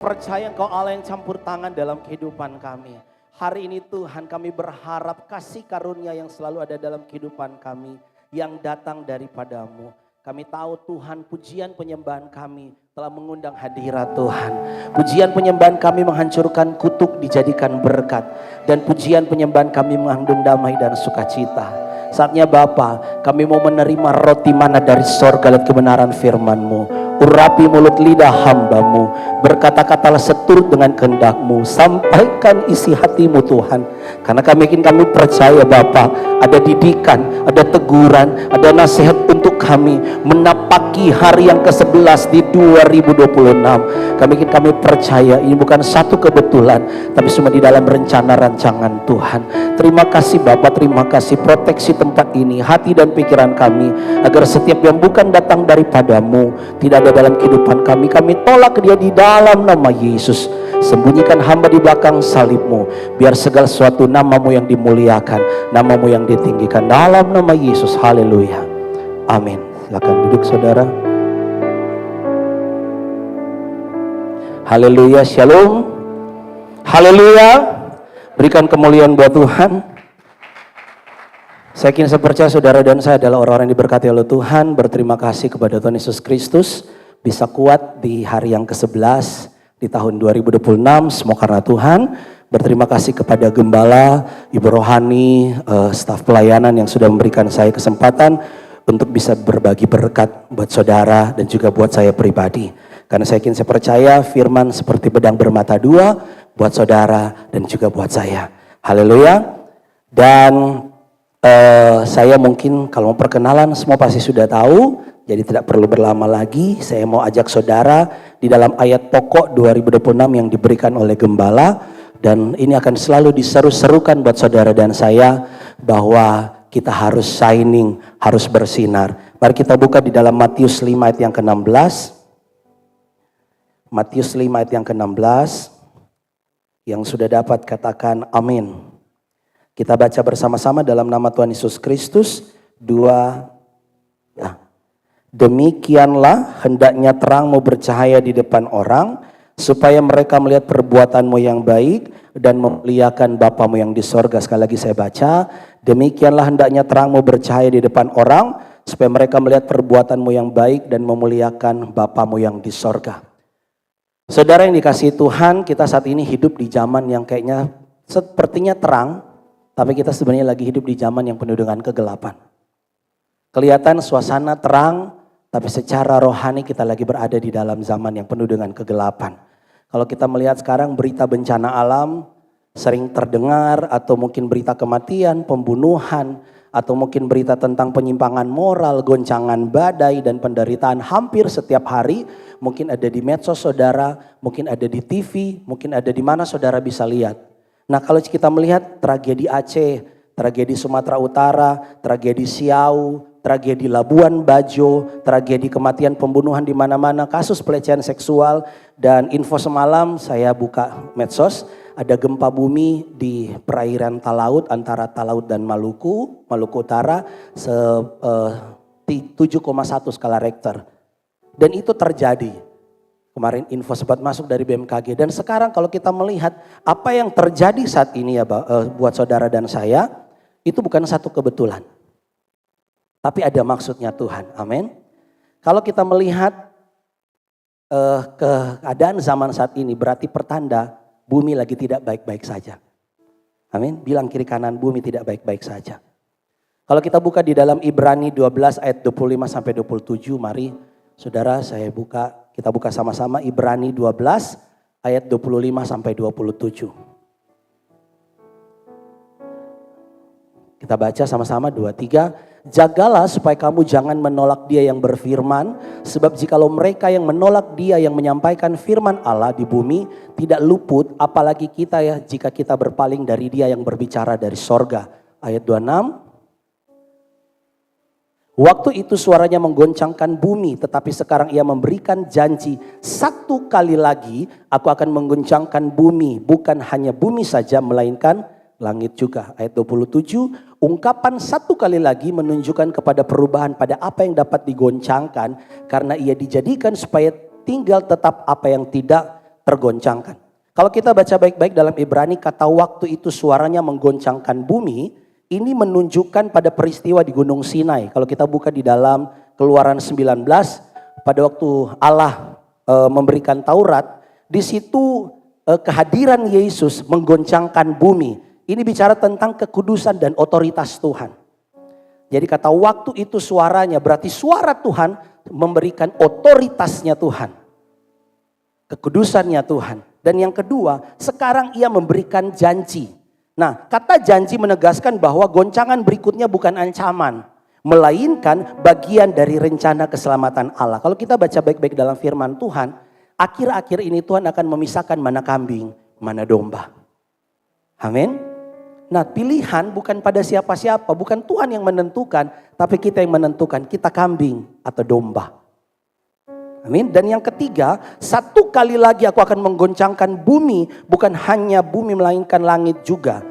Percaya Engkau Allah yang campur tangan dalam kehidupan kami. Hari ini Tuhan kami berharap kasih karunia yang selalu ada dalam kehidupan kami yang datang daripadamu. Kami tahu Tuhan pujian penyembahan kami telah mengundang hadirat Tuhan. Pujian penyembahan kami menghancurkan kutuk dijadikan berkat. Dan pujian penyembahan kami mengandung damai dan sukacita. Saatnya Bapa, kami mau menerima roti mana dari sorga dan kebenaran firman-Mu. Urapi mulut lidah hamba-Mu, berkata-katalah seturut dengan kehendak-Mu, sampaikan isi hati-Mu Tuhan. Karena kami percaya Bapa, ada didikan, ada teguran, ada nasihat untuk kami menapaki hari yang ke-11 di 2026. Kami percaya ini bukan satu kebetulan, tapi semua di dalam rencana rancangan Tuhan. Terima kasih Bapa, terima kasih proteksi tempat ini, hati dan pikiran kami, agar setiap yang bukan datang daripadamu tidak ada dalam kehidupan kami. Kami tolak dia di dalam nama Yesus. Sembunyikan hamba di belakang salib-Mu, biar segala sesuatu nama-Mu yang dimuliakan, nama-Mu yang ditinggikan dalam nama Yesus. Haleluya, amin. Silakan duduk saudara. Haleluya, shalom. Haleluya, berikan kemuliaan buat Tuhan. Saya percaya saudara dan saya adalah orang-orang yang diberkati oleh Tuhan. Berterima kasih kepada Tuhan Yesus Kristus bisa kuat di hari yang ke-11 di tahun 2026, semua karena Tuhan. Berterima kasih kepada Gembala, Ibu Rohani, staf pelayanan yang sudah memberikan saya kesempatan untuk bisa berbagi berkat buat saudara dan juga buat saya pribadi. Karena saya percaya firman seperti pedang bermata dua buat saudara dan juga buat saya. Haleluya. Dan saya mungkin kalau mau perkenalan semua pasti sudah tahu. Jadi tidak perlu berlama lagi, saya mau ajak saudara di dalam ayat pokok 2026 yang diberikan oleh Gembala. Dan ini akan selalu diseru-serukan buat saudara dan saya bahwa kita harus shining, harus bersinar. Mari kita buka di dalam Matius 5 ayat yang ke-16. Matius 5 ayat yang ke-16. Yang sudah dapat katakan amin. Kita baca bersama-sama dalam nama Tuhan Yesus Kristus. Demikianlah hendaknya terangmu bercahaya di depan orang, supaya mereka melihat perbuatanmu yang baik dan memuliakan Bapamu yang di sorga. Sekali lagi saya baca, demikianlah hendaknya terangmu bercahaya di depan orang, supaya mereka melihat perbuatanmu yang baik dan memuliakan Bapamu yang di sorga. Saudara yang dikasihi Tuhan, kita saat ini hidup di zaman yang kayaknya sepertinya terang, tapi kita sebenarnya lagi hidup di zaman yang penuh dengan kegelapan. Kelihatan suasana terang, tapi secara rohani kita lagi berada di dalam zaman yang penuh dengan kegelapan. Kalau kita melihat sekarang berita bencana alam sering terdengar, atau mungkin berita kematian, pembunuhan, atau mungkin berita tentang penyimpangan moral, goncangan badai dan penderitaan hampir setiap hari. Mungkin ada di medsos saudara, mungkin ada di TV, mungkin ada di mana saudara bisa lihat. Nah kalau kita melihat tragedi Aceh, tragedi Sumatera Utara, tragedi Siau, tragedi Labuan Bajo, tragedi kematian pembunuhan di mana-mana, kasus pelecehan seksual, dan info semalam saya buka medsos, ada gempa bumi di perairan Talaut antara Talaut dan Maluku Utara 7,1 skala Richter. Dan itu terjadi. Kemarin info sempat masuk dari BMKG. Dan sekarang kalau kita melihat apa yang terjadi saat ini ya buat saudara dan saya, itu bukan satu kebetulan. Tapi ada maksudnya Tuhan, amin. Kalau kita melihat keadaan zaman saat ini berarti pertanda bumi lagi tidak baik-baik saja. Amin, bilang kiri kanan bumi tidak baik-baik saja. Kalau kita buka di dalam Ibrani 12 ayat 25 sampai 27, mari saudara kita buka sama-sama Ibrani 12 ayat 25 sampai 27. Kita baca sama-sama 2-3. Jagalah supaya kamu jangan menolak dia yang berfirman. Sebab jikalau mereka yang menolak dia yang menyampaikan firman Allah di bumi tidak luput, apalagi kita ya jika kita berpaling dari dia yang berbicara dari sorga. Ayat 26. Waktu itu suaranya menggoncangkan bumi, tetapi sekarang ia memberikan janji, satu kali lagi aku akan menggoncangkan bumi. Bukan hanya bumi saja melainkan langit juga. Ayat 27, ungkapan satu kali lagi menunjukkan kepada perubahan pada apa yang dapat digoncangkan, karena ia dijadikan supaya tinggal tetap apa yang tidak tergoncangkan. Kalau kita baca baik-baik dalam Ibrani, kata waktu itu suaranya menggoncangkan bumi, ini menunjukkan pada peristiwa di Gunung Sinai. Kalau kita buka di dalam Keluaran 19, pada waktu Allah memberikan Taurat, di situ kehadiran Yesus menggoncangkan bumi. Ini bicara tentang kekudusan dan otoritas Tuhan. Jadi kata waktu itu suaranya, berarti suara Tuhan memberikan otoritasnya Tuhan. Kekudusannya Tuhan. Dan yang kedua, sekarang ia memberikan janji. Nah, kata janji menegaskan bahwa goncangan berikutnya bukan ancaman, melainkan bagian dari rencana keselamatan Allah. Kalau kita baca baik-baik dalam firman Tuhan, akhir-akhir ini Tuhan akan memisahkan mana kambing, mana domba. Amin. Nah, pilihan bukan pada siapa-siapa, bukan Tuhan yang menentukan, tapi kita yang menentukan, kita kambing atau domba. Amin. Dan yang ketiga, satu kali lagi aku akan menggoncangkan bumi, bukan hanya bumi melainkan langit juga.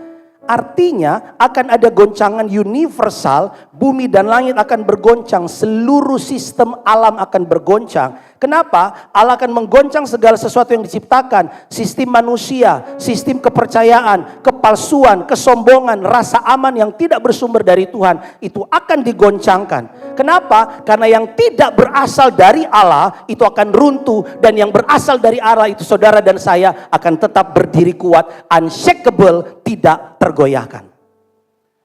Artinya akan ada goncangan universal, bumi dan langit akan bergoncang, seluruh sistem alam akan bergoncang. Kenapa? Allah akan menggoncang segala sesuatu yang diciptakan, sistem manusia, sistem kepercayaan, kepalsuan, kesombongan, rasa aman yang tidak bersumber dari Tuhan, itu akan digoncangkan. Kenapa? Karena yang tidak berasal dari Allah itu akan runtuh, dan yang berasal dari Allah itu saudara dan saya akan tetap berdiri kuat, unshakable, tidak tergoyahkan.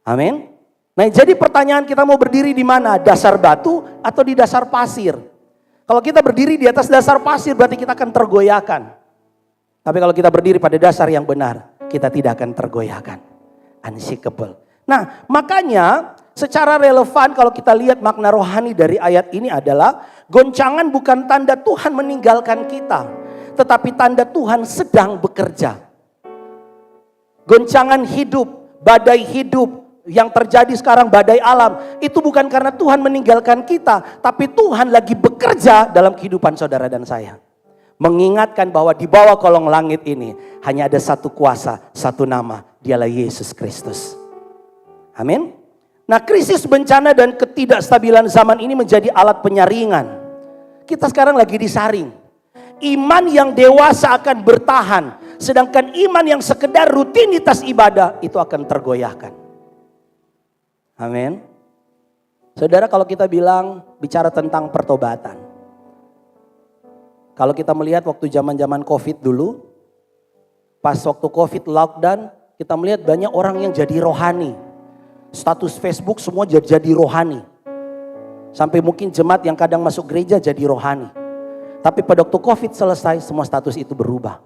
Amin. Nah, jadi pertanyaan kita mau berdiri di mana? Dasar batu atau di dasar pasir? Kalau kita berdiri di atas dasar pasir berarti kita akan tergoyahkan. Tapi kalau kita berdiri pada dasar yang benar, kita tidak akan tergoyahkan. Unshakable. Nah, makanya secara relevan kalau kita lihat makna rohani dari ayat ini adalah goncangan bukan tanda Tuhan meninggalkan kita, tetapi tanda Tuhan sedang bekerja. Goncangan hidup, badai hidup yang terjadi sekarang, badai alam, itu bukan karena Tuhan meninggalkan kita, tapi Tuhan lagi bekerja dalam kehidupan saudara dan saya. Mengingatkan bahwa di bawah kolong langit ini hanya ada satu kuasa, satu nama, dialah Yesus Kristus. Amin. Nah, krisis bencana dan ketidakstabilan zaman ini menjadi alat penyaringan. Kita sekarang lagi disaring. Iman yang dewasa akan bertahan, sedangkan iman yang sekedar rutinitas ibadah itu akan tergoyahkan. Amin. Saudara, kalau kita bicara tentang pertobatan. Kalau kita melihat waktu zaman-zaman Covid dulu, pas waktu Covid lockdown, kita melihat banyak orang yang jadi rohani. Status Facebook semua jadi rohani. Sampai mungkin jemaat yang kadang masuk gereja jadi rohani. Tapi pada waktu Covid selesai, semua status itu berubah.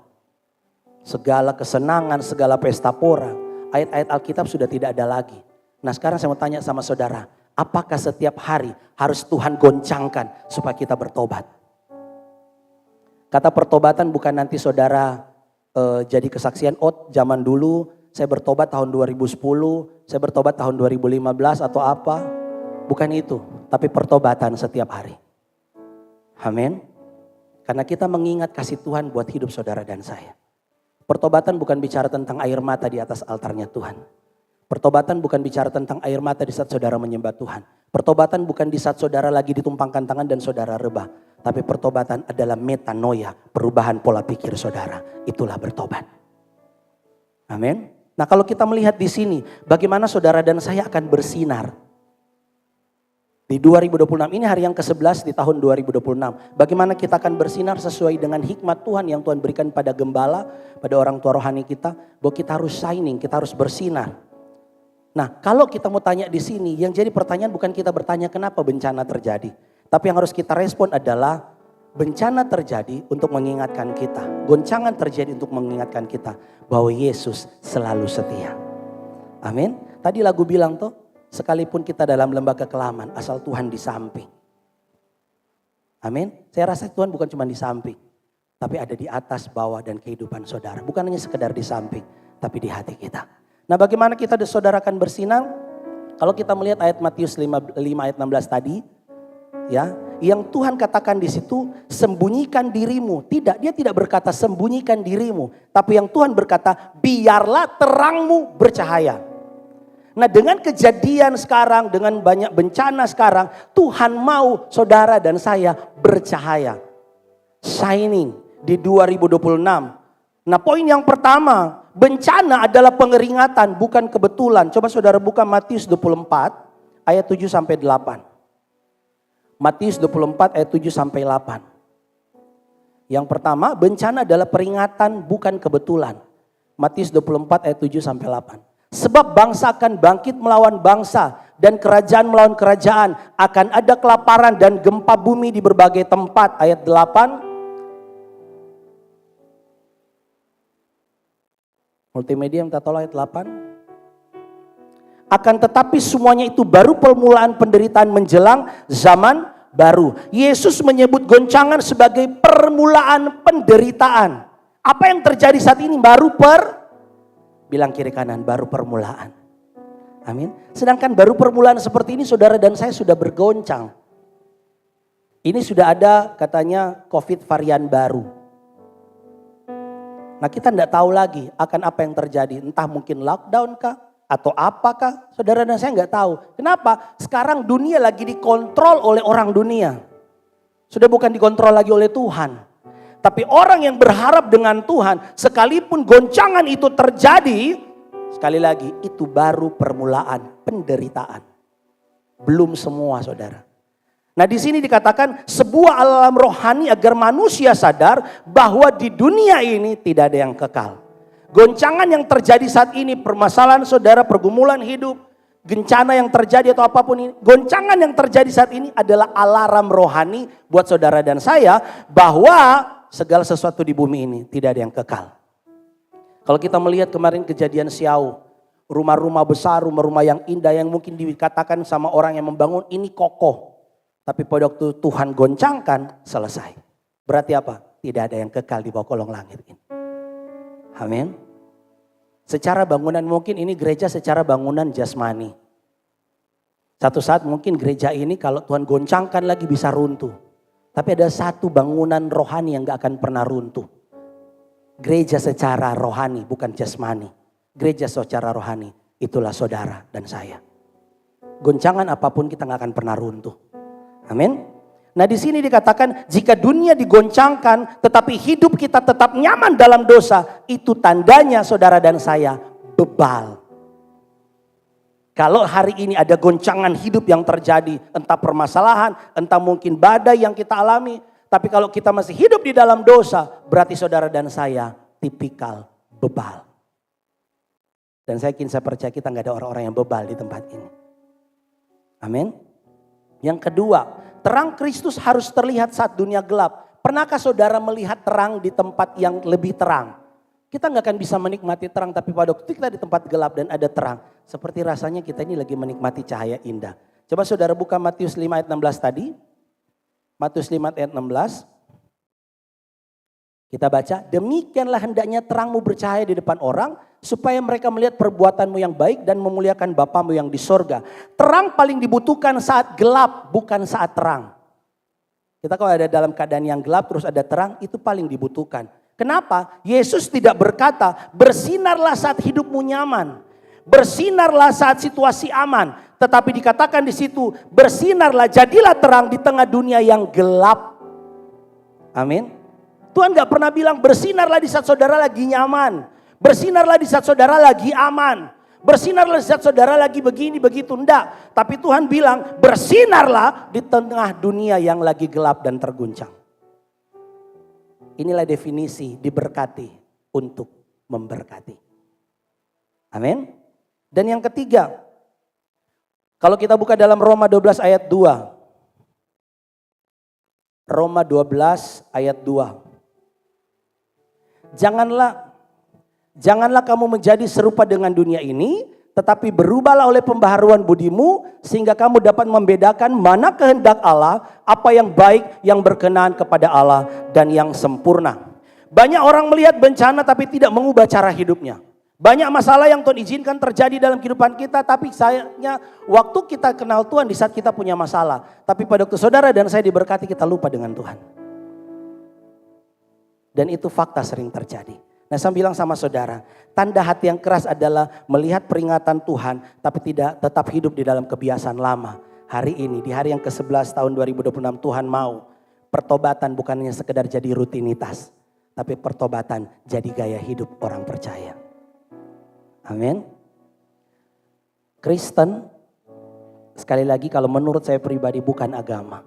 Segala kesenangan, segala pesta pora, ayat-ayat Alkitab sudah tidak ada lagi. Nah, sekarang saya mau tanya sama saudara, apakah setiap hari harus Tuhan goncangkan supaya kita bertobat? Kata pertobatan bukan nanti saudara jadi kesaksian, zaman dulu saya bertobat tahun 2010, saya bertobat tahun 2015 atau apa. Bukan itu, tapi pertobatan setiap hari. Amin. Karena kita mengingat kasih Tuhan buat hidup saudara dan saya. Pertobatan bukan bicara tentang air mata di atas altarnya Tuhan. Pertobatan bukan bicara tentang air mata di saat saudara menyembah Tuhan. Pertobatan bukan di saat saudara lagi ditumpangkan tangan dan saudara rebah. Tapi pertobatan adalah metanoia, perubahan pola pikir saudara. Itulah bertobat. Amin. Nah, kalau kita melihat di sini, bagaimana saudara dan saya akan bersinar. Di 2026 ini hari yang ke-11 di tahun 2026. Bagaimana kita akan bersinar sesuai dengan hikmat Tuhan yang Tuhan berikan pada gembala, pada orang tua rohani kita. Bahwa kita harus shining, kita harus bersinar. Nah, kalau kita mau tanya di sini, yang jadi pertanyaan bukan kita bertanya kenapa bencana terjadi. Tapi yang harus kita respon adalah bencana terjadi untuk mengingatkan kita. Goncangan terjadi untuk mengingatkan kita bahwa Yesus selalu setia. Amin. Tadi lagu bilang tuh, sekalipun kita dalam lembah kekelaman, asal Tuhan di samping. Amin. Saya rasa Tuhan bukan cuma di samping, tapi ada di atas, bawah, dan kehidupan saudara. Bukan hanya sekedar di samping, tapi di hati kita. Nah, bagaimana kita saudara akan bersinar? Kalau kita melihat ayat Matius 5 ayat 16 tadi, ya, yang Tuhan katakan di situ, sembunyikan dirimu. Tidak, dia tidak berkata sembunyikan dirimu, tapi yang Tuhan berkata, biarlah terangmu bercahaya. Nah, dengan kejadian sekarang, dengan banyak bencana sekarang, Tuhan mau saudara dan saya bercahaya. Shining. di 2026. Nah, poin yang pertama, bencana adalah pengeringatan, bukan kebetulan. Coba saudara buka Matius 24 ayat 7 sampai 8. Matius 24 ayat 7 sampai 8. Yang pertama, bencana adalah peringatan, bukan kebetulan. Matius 24 ayat 7 sampai 8. Sebab bangsa akan bangkit melawan bangsa dan kerajaan melawan kerajaan, akan ada kelaparan dan gempa bumi di berbagai tempat. Ayat 8. Multimedia minta tolong ayat 8. Akan tetapi semuanya itu baru permulaan penderitaan menjelang zaman baru. Yesus menyebut goncangan sebagai permulaan penderitaan. Apa yang terjadi saat ini bilang kiri kanan, baru permulaan. Amin. Sedangkan baru permulaan seperti ini saudara dan saya sudah bergoncang. Ini sudah ada katanya COVID varian baru. Nah, kita tidak tahu lagi akan apa yang terjadi. Entah mungkin lockdown kah atau apakah, saudara dan saya nggak tahu. Kenapa? Sekarang dunia lagi dikontrol oleh orang dunia. Sudah bukan dikontrol lagi oleh Tuhan. Tapi orang yang berharap dengan Tuhan, sekalipun goncangan itu terjadi, sekali lagi itu baru permulaan penderitaan. Belum semua saudara. Nah, di sini dikatakan sebuah alam rohani agar manusia sadar bahwa di dunia ini tidak ada yang kekal. Goncangan yang terjadi saat ini, permasalahan saudara, pergumulan hidup, bencana yang terjadi atau apapun ini, goncangan yang terjadi saat ini adalah alarm rohani buat saudara dan saya bahwa segala sesuatu di bumi ini tidak ada yang kekal. Kalau kita melihat kemarin kejadian Siau, rumah-rumah besar, rumah-rumah yang indah yang mungkin dikatakan sama orang yang membangun ini kokoh. Tapi pada waktu Tuhan goncangkan, selesai. Berarti apa? Tidak ada yang kekal di bawah kolong langit ini. Amin. Secara bangunan mungkin ini gereja secara bangunan jasmani. Satu saat mungkin gereja ini kalau Tuhan goncangkan lagi bisa runtuh. Tapi ada satu bangunan rohani yang gak akan pernah runtuh. Gereja secara rohani, bukan jasmani. Gereja secara rohani, itulah saudara dan saya. Goncangan apapun kita gak akan pernah runtuh. Amin. Nah, di sini dikatakan jika dunia digoncangkan tetapi hidup kita tetap nyaman dalam dosa, itu tandanya saudara dan saya bebal. Kalau hari ini ada goncangan hidup yang terjadi, entah permasalahan, entah mungkin badai yang kita alami. Tapi kalau kita masih hidup di dalam dosa, berarti saudara dan saya tipikal bebal. Dan saya percaya kita nggak ada orang-orang yang bebal di tempat ini. Amin. Yang kedua, terang Kristus harus terlihat saat dunia gelap. Pernahkah saudara melihat terang di tempat yang lebih terang? Kita nggak akan bisa menikmati terang, tapi pada waktu kita di tempat gelap dan ada terang, seperti rasanya kita ini lagi menikmati cahaya indah. Coba saudara buka Matius 5 ayat 16 tadi. Matius 5 ayat 16. Kita baca, demikianlah hendaknya terangmu bercahaya di depan orang, supaya mereka melihat perbuatanmu yang baik dan memuliakan Bapamu yang di sorga. Terang paling dibutuhkan saat gelap, bukan saat terang. Kita kalau ada dalam keadaan yang gelap terus ada terang, itu paling dibutuhkan. Kenapa? Yesus tidak berkata, bersinarlah saat hidupmu nyaman. Bersinarlah saat situasi aman. Tetapi dikatakan di situ, bersinarlah, jadilah terang di tengah dunia yang gelap. Amin. Tuhan gak pernah bilang bersinarlah di saat saudara lagi nyaman. Bersinarlah di saat saudara lagi aman. Bersinarlah di saat saudara lagi begini, begitu. Enggak. Tapi Tuhan bilang bersinarlah di tengah dunia yang lagi gelap dan terguncang. Inilah definisi diberkati untuk memberkati. Amin. Dan yang ketiga, kalau kita buka dalam Roma 12 ayat 2. Roma 12 ayat 2. Janganlah kamu menjadi serupa dengan dunia ini, tetapi berubahlah oleh pembaharuan budimu, sehingga kamu dapat membedakan mana kehendak Allah, apa yang baik, yang berkenan kepada Allah, dan yang sempurna. Banyak orang melihat bencana tapi tidak mengubah cara hidupnya. Banyak masalah yang Tuhan izinkan terjadi dalam kehidupan kita, tapi sayangnya waktu kita kenal Tuhan di saat kita punya masalah. Tapi pada waktu saudara dan saya diberkati, kita lupa dengan Tuhan. Dan itu fakta sering terjadi. Nah, saya bilang sama saudara, tanda hati yang keras adalah melihat peringatan Tuhan tapi tidak tetap hidup di dalam kebiasaan lama. Hari ini, di hari yang ke-11 tahun 2026, Tuhan mau pertobatan bukan hanya sekedar jadi rutinitas. tapi pertobatan jadi gaya hidup orang percaya. Amin. Kristen, sekali lagi kalau menurut saya pribadi bukan agama.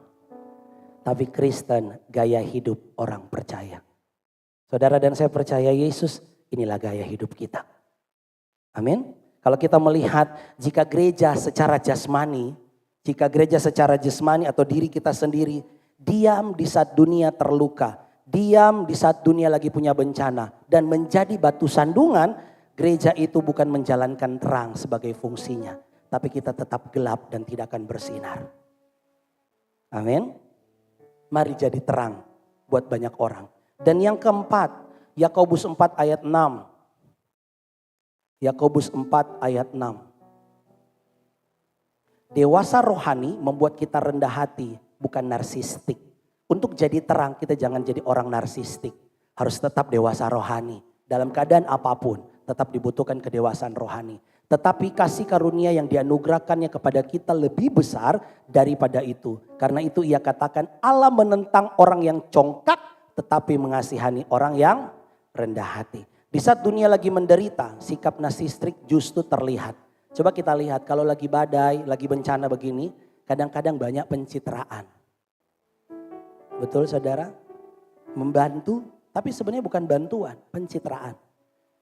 Tapi Kristen gaya hidup orang percaya. Saudara dan saya percaya Yesus, inilah gaya hidup kita. Amin. Kalau kita melihat jika gereja secara jasmani atau diri kita sendiri diam di saat dunia terluka, diam di saat dunia lagi punya bencana dan menjadi batu sandungan, gereja itu bukan menjalankan terang sebagai fungsinya, tapi kita tetap gelap dan tidak akan bersinar. Amin. Mari jadi terang buat banyak orang. Dan yang keempat, Yakobus 4 ayat 6. Yakobus 4 ayat 6. Dewasa rohani membuat kita rendah hati, bukan narsistik. Untuk jadi terang kita jangan jadi orang narsistik. Harus tetap dewasa rohani. Dalam keadaan apapun tetap dibutuhkan kedewasaan rohani. Tetapi kasih karunia yang dianugerahkannya kepada kita lebih besar daripada itu. Karena itu ia katakan Allah menentang orang yang congkak tetapi mengasihani orang yang rendah hati. Di saat dunia lagi menderita, sikap narsistik justru terlihat. Coba kita lihat kalau lagi badai, lagi bencana begini, kadang-kadang banyak pencitraan. Betul saudara? Membantu, tapi sebenarnya bukan bantuan, pencitraan.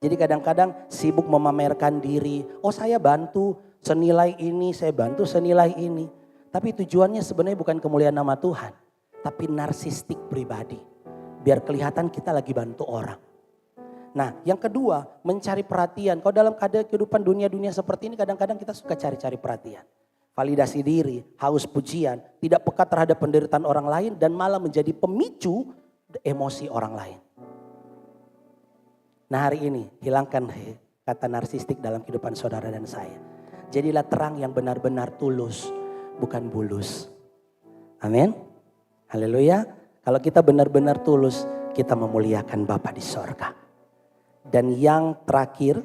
Jadi kadang-kadang sibuk memamerkan diri, oh saya bantu senilai ini, saya bantu senilai ini. Tapi tujuannya sebenarnya bukan kemuliaan nama Tuhan, tapi narsistik pribadi. Biar kelihatan kita lagi bantu orang. Nah yang kedua, mencari perhatian. Kalau dalam kehidupan dunia-dunia seperti ini kadang-kadang kita suka cari-cari perhatian. Validasi diri, haus pujian, tidak peka terhadap penderitaan orang lain dan malah menjadi pemicu emosi orang lain. Nah hari ini hilangkan kata narsistik dalam kehidupan saudara dan saya. Jadilah terang yang benar-benar tulus, bukan bulus. Amin. Haleluya. Kalau kita benar-benar tulus, kita memuliakan Bapa di sorga. Dan yang terakhir,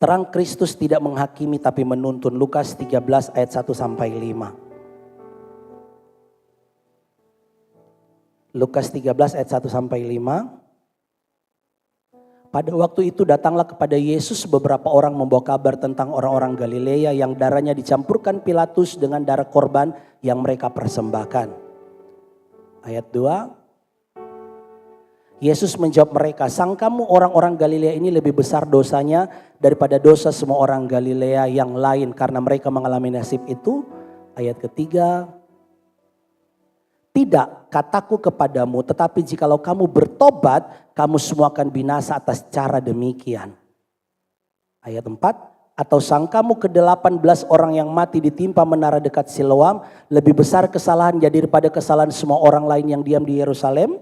terang Kristus tidak menghakimi tapi menuntun. Lukas 13 ayat 1 sampai 5. Lukas 13 ayat 1 sampai 5. Pada waktu itu datanglah kepada Yesus beberapa orang membawa kabar tentang orang-orang Galilea yang darahnya dicampurkan Pilatus dengan darah korban yang mereka persembahkan. Ayat 2. Yesus menjawab mereka, sangkamu orang-orang Galilea ini lebih besar dosanya daripada dosa semua orang Galilea yang lain karena mereka mengalami nasib itu? Ayat ketiga. Tidak, kataku kepadamu, tetapi jikalau kamu bertobat, kamu semua akan binasa atas cara demikian. Ayat 4. Atau sangkamu ke-18 orang yang mati ditimpa menara dekat Siloam lebih besar kesalahan daripada kesalahan semua orang lain yang diam di Yerusalem?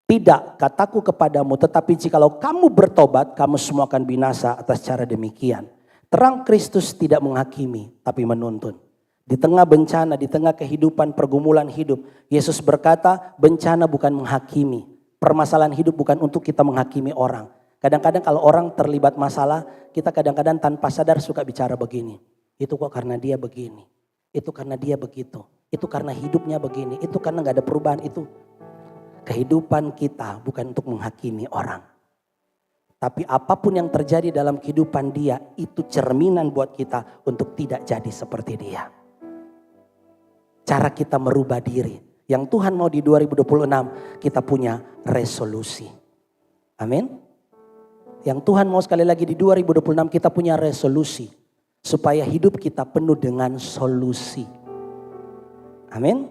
Tidak, kataku kepadamu, tetapi jikalau kamu bertobat, kamu semua akan binasa atas cara demikian. Terang Kristus tidak menghakimi, tapi menuntun. Di tengah bencana, di tengah kehidupan, pergumulan hidup, Yesus berkata, bencana bukan menghakimi. Permasalahan hidup bukan untuk kita menghakimi orang. Kadang-kadang kalau orang terlibat masalah, kita kadang-kadang tanpa sadar suka bicara begini. Itu kok karena dia begini. Itu karena dia begitu. Itu karena hidupnya begini. Itu karena gak ada perubahan itu. Kehidupan kita bukan untuk menghakimi orang. Tapi apapun yang terjadi dalam kehidupan dia, itu cerminan buat kita untuk tidak jadi seperti dia. Cara kita merubah diri. Yang Tuhan mau di 2026, kita punya resolusi. Amin. Yang Tuhan mau sekali lagi di 2026 kita punya resolusi. Supaya hidup kita penuh dengan solusi. Amin.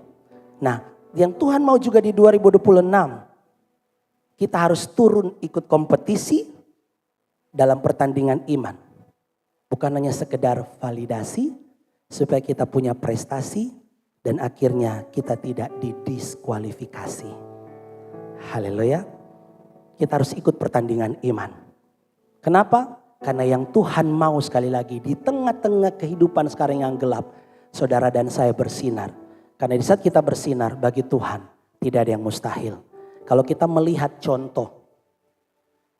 Nah yang Tuhan mau juga di 2026. Kita harus turun ikut kompetisi dalam pertandingan iman. Bukan hanya sekedar validasi. Supaya kita punya prestasi. Dan akhirnya kita tidak didiskualifikasi. Haleluya. Kita harus ikut pertandingan iman. Kenapa? Karena yang Tuhan mau sekali lagi di tengah-tengah kehidupan sekarang yang gelap. Saudara dan saya bersinar. Karena di saat kita bersinar bagi Tuhan tidak ada yang mustahil. Kalau kita melihat contoh.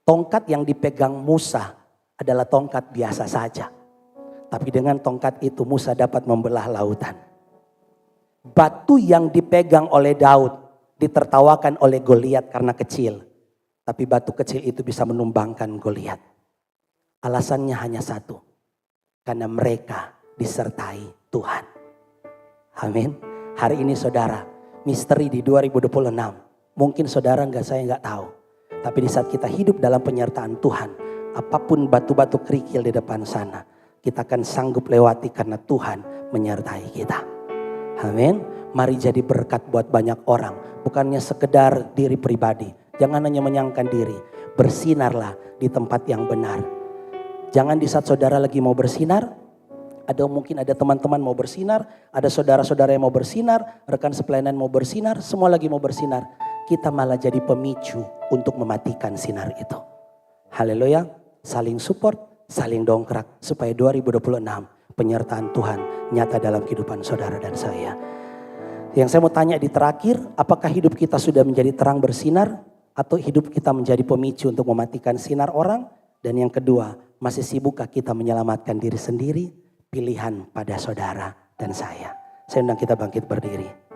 Tongkat yang dipegang Musa adalah tongkat biasa saja. Tapi dengan tongkat itu Musa dapat membelah lautan. Batu yang dipegang oleh Daud ditertawakan oleh Goliat karena kecil. Tapi batu kecil itu bisa menumbangkan Goliat. Alasannya hanya satu. Karena mereka disertai Tuhan. Amin. Hari ini saudara, misteri di 2026. Mungkin saudara saya nggak tahu. Tapi di saat kita hidup dalam penyertaan Tuhan, apapun batu-batu kerikil di depan sana, kita akan sanggup lewati karena Tuhan menyertai kita. Amin. Mari jadi berkat buat banyak orang. Bukannya sekedar diri pribadi. Jangan hanya menyangkan diri. Bersinarlah di tempat yang benar. Jangan di saat saudara lagi mau bersinar. Ada mungkin ada teman-teman mau bersinar. Ada saudara-saudara yang mau bersinar. Rekan sepelayanan mau bersinar. Semua lagi mau bersinar. Kita malah jadi pemicu untuk mematikan sinar itu. Haleluya. Saling support, saling dongkrak. Supaya 2026 penyertaan Tuhan nyata dalam kehidupan saudara dan saya. Yang saya mau tanya di terakhir, apakah hidup kita sudah menjadi terang bersinar atau hidup kita menjadi pemicu untuk mematikan sinar orang? Dan yang kedua, masih sibukkah kita menyelamatkan diri sendiri? Pilihan pada saudara dan saya. Saya undang kita bangkit berdiri.